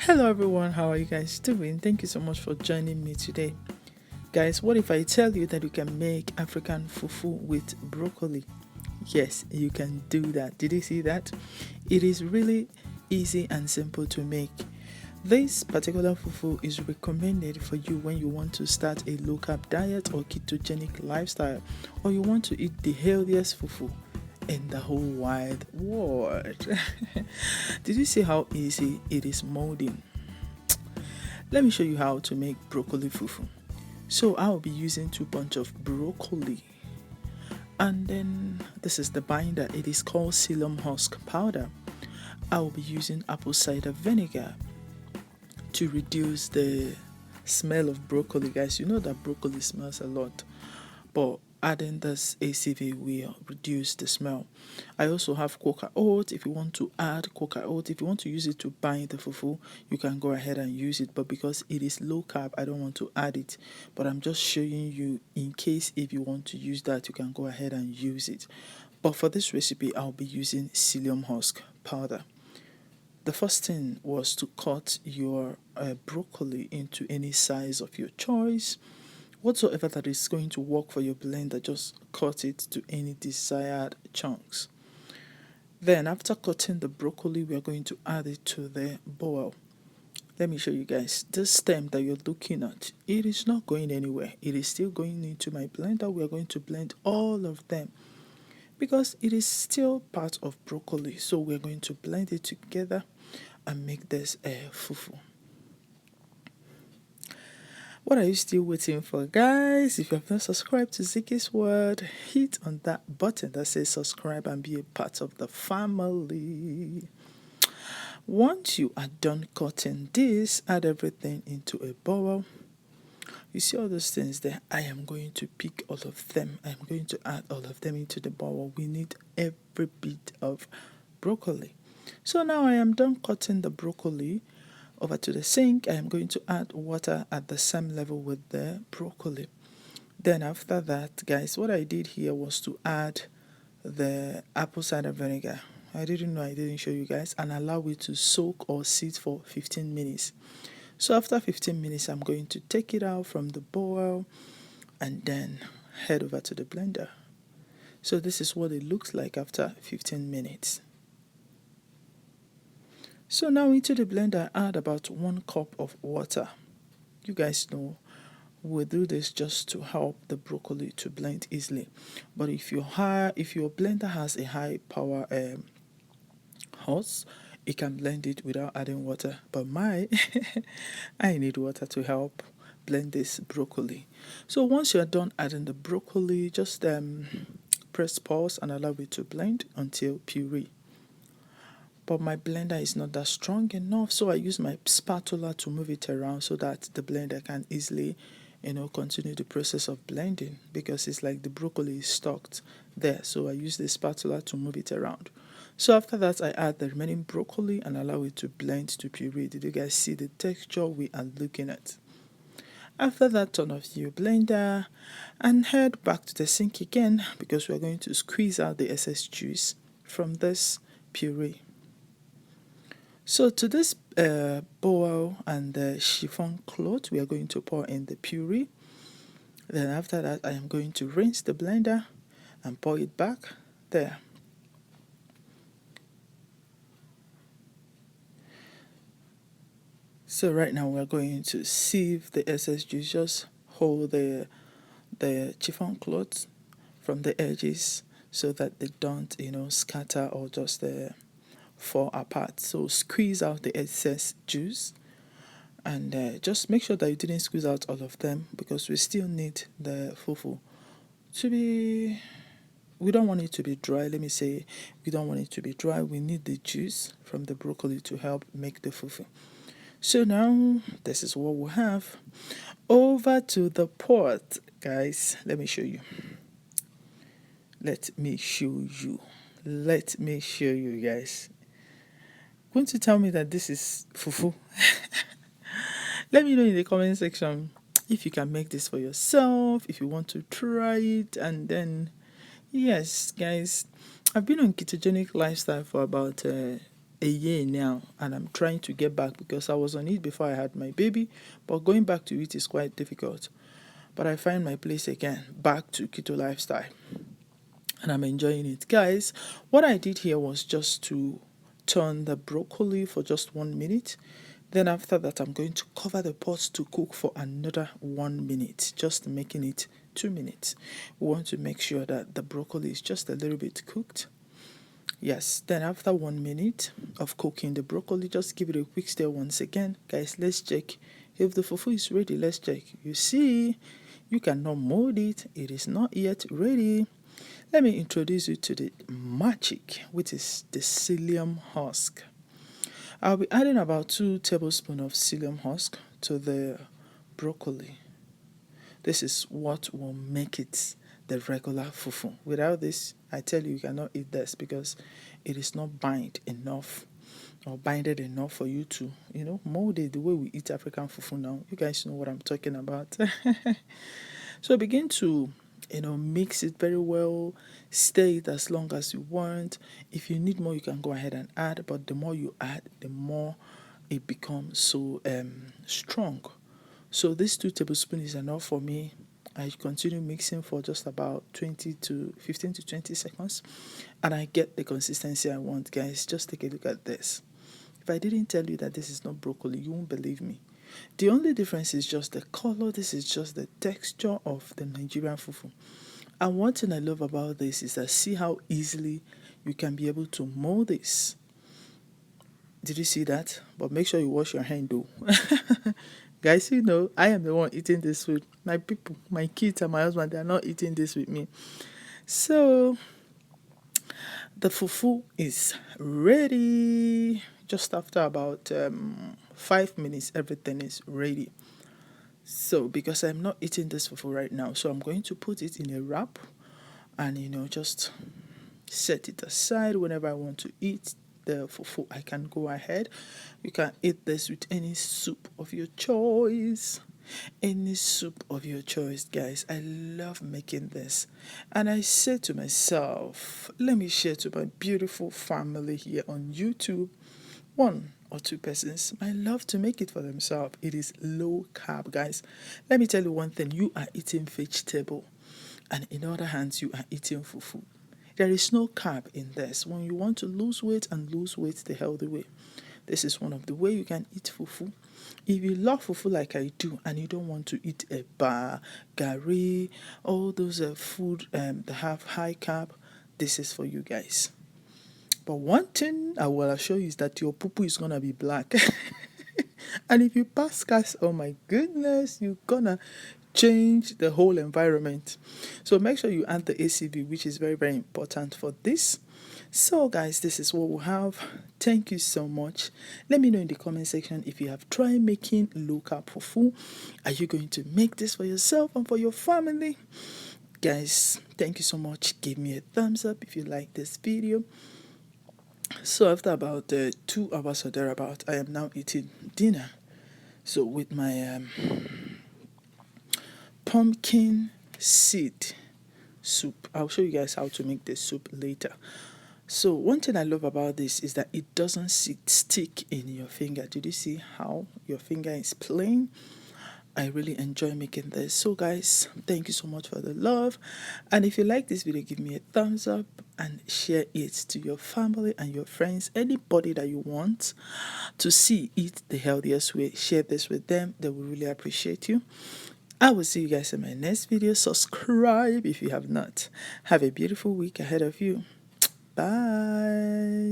Hello everyone, how are you guys doing? Thank you so much for joining me today. Guys, what if I tell you that you can make African fufu with broccoli? Yes, you can do that. Did you see that? It is really easy and simple to make. This particular fufu is recommended for you when you want to start a low carb diet or ketogenic lifestyle, or you want to eat the healthiest fufu in the whole wide world. Did you see how easy it is molding? Let me show you how to make broccoli fufu. So I'll be using 2 bunch of broccoli, and then this is the binder. It is called psyllium husk powder. I'll be using apple cider vinegar to reduce the smell of broccoli. Guys, you know that broccoli smells a lot, but adding this ACV will reduce the smell. I also have coca oat. If you want to add coca oat, if you want to use it to bind the fufu, you can go ahead and use it, but because it is low carb, I don't want to add it, but I'm just showing you in case if you want to use that, you can go ahead and use it. But for this recipe, I'll be using psyllium husk powder. The first thing was to cut your broccoli into any size of your choice. Whatsoever that is going to work for your blender, just cut it to any desired chunks. Then after cutting the broccoli, we are going to add it to the bowl. Let me show you guys. This stem that you're looking at, it is not going anywhere. It is still going into my blender. We are going to blend all of them because it is still part of broccoli. So we're going to blend it together and make this a fufu. What are you still waiting for, guys? If you have not subscribed to ZIKKIE'S World, hit on that button that says subscribe and be a part of the family. Once you are done cutting this, add everything into a bowl. You see all those things there? I am going to pick all of them. I am going to add all of them into the bowl. We need every bit of broccoli. So now I am done cutting the broccoli. Over to the sink, I am going to add water at the same level with the broccoli. Then after that, guys, what I did here was to add the apple cider vinegar. I didn't know, I didn't show you guys, and allow it to soak or sit for 15 minutes. So after 15 minutes, I'm going to take it out from the bowl and then head over to the blender. So this is what it looks like after 15 minutes. So now into the blender, add about 1 cup of water. You guys know we'll do this just to help the broccoli to blend easily. But if your blender has a high power horse, it can blend it without adding water. But I need water to help blend this broccoli. So once you're done adding the broccoli, just press pause and allow it to blend until puree. But my blender is not that strong enough, so I use my spatula to move it around so that the blender can easily continue the process of blending, because it's like the broccoli is stuck there. So I use the spatula to move it around. So after that, I add the remaining broccoli and allow it to blend to puree. Did you guys see the texture we are looking at? After that, turn off your blender and head back to the sink again, because we're going to squeeze out the excess juice from this puree. So to this bowl and the chiffon cloth, we are going to pour in the puree. Then after that, I am going to rinse the blender and pour it back there. So right now we're going to sieve the excess juice. Just hold the chiffon cloth from the edges so that they don't scatter or just fall apart. So squeeze out the excess juice, and just make sure that you didn't squeeze out all of them, because we still need the fufu to be, we don't want it to be dry. Let me say, we don't want it to be dry. We need the juice from the broccoli to help make the fufu. So now this is what we have. Over to the pot, guys. Let me show you. Let me show you, guys. Going to tell me that this is fufu? Let me know in the comment section if you can make this for yourself, if you want to try it. And then, yes, guys, I've been on ketogenic lifestyle for about a year now, and I'm trying to get back because I was on it before I had my baby, but going back to it is quite difficult. But I find my place again, back to keto lifestyle, and I'm enjoying it. Guys, what I did here was just to turn the broccoli for just 1 minute. Then after that, I'm going to cover the pot to cook for another 1 minute, just making it 2 minutes. We want to make sure that the broccoli is just a little bit cooked. Yes, then after 1 minute of cooking the broccoli, just give it a quick stir once again. Guys, let's check if the fufu is ready. Let's check. You see, you cannot mold it. It is not yet ready. Let me introduce you to the magic, which is the psyllium husk. I'll be adding about 2 tablespoons of psyllium husk to the broccoli. This is what will make it the regular fufu. Without this, I tell you, you cannot eat this because it is not binded enough for you to, mold it the way we eat African fufu now. You guys know what I'm talking about. So begin to, mix it very well. Stir it as long as you want. If you need more, you can go ahead and add. But the more you add, the more it becomes so strong. So this 2 tablespoons is enough for me. I continue mixing for just about 15 to 20 seconds. And I get the consistency I want, guys. Just take a look at this. If I didn't tell you that this is not broccoli, you won't believe me. The only difference is just the color. This is just the texture of the Nigerian fufu. And one thing I love about this is that see how easily you can be able to mold this. Did you see that? But make sure you wash your hand though. Guys, I am the one eating this food. My people, my kids and my husband, they are not eating this with me. So the fufu is ready. Just after about 5 minutes, everything is ready. So because I'm not eating this fufu right now, so I'm going to put it in a wrap and just set it aside. Whenever I want to eat the fufu, I can go ahead. You can eat this with any soup of your choice. Any soup of your choice, guys. I love making this. And I said to myself, let me share to my beautiful family here on YouTube. 1 or 2 persons might love to make it for themselves. It is low carb, guys. Let me tell you one thing. You are eating vegetable, and in other hands, you are eating fufu. There is no carb in this. When you want to lose weight and lose weight the healthy way, this is one of the way you can eat fufu. If you love fufu like I do, and you don't want to eat a bar, gari, all those food that have high carb, this is for you guys. But one thing I will assure you is that your poo-poo is going to be black. And if you pass gas, oh my goodness, you're going to change the whole environment. So make sure you add the ACV, which is very, very important for this. So guys, this is what we have. Thank you so much. Let me know in the comment section if you have tried making low carb fufu. Are you going to make this for yourself and for your family? Guys, thank you so much. Give me a thumbs up if you like this video. So after about 2 hours or thereabout, I am now eating dinner. So with my pumpkin seed soup. I'll show you guys how to make the soup later. So one thing I love about this is that it doesn't stick in your finger. Did you see how your finger is plain? I really enjoy making this. So guys, thank you so much for the love. And if you like this video, give me a thumbs up and share it to your family and your friends. Anybody that you want to see eat the healthiest way, share this with them. They will really appreciate you. I will see you guys in my next video. Subscribe if you have not. Have a beautiful week ahead of you. Bye.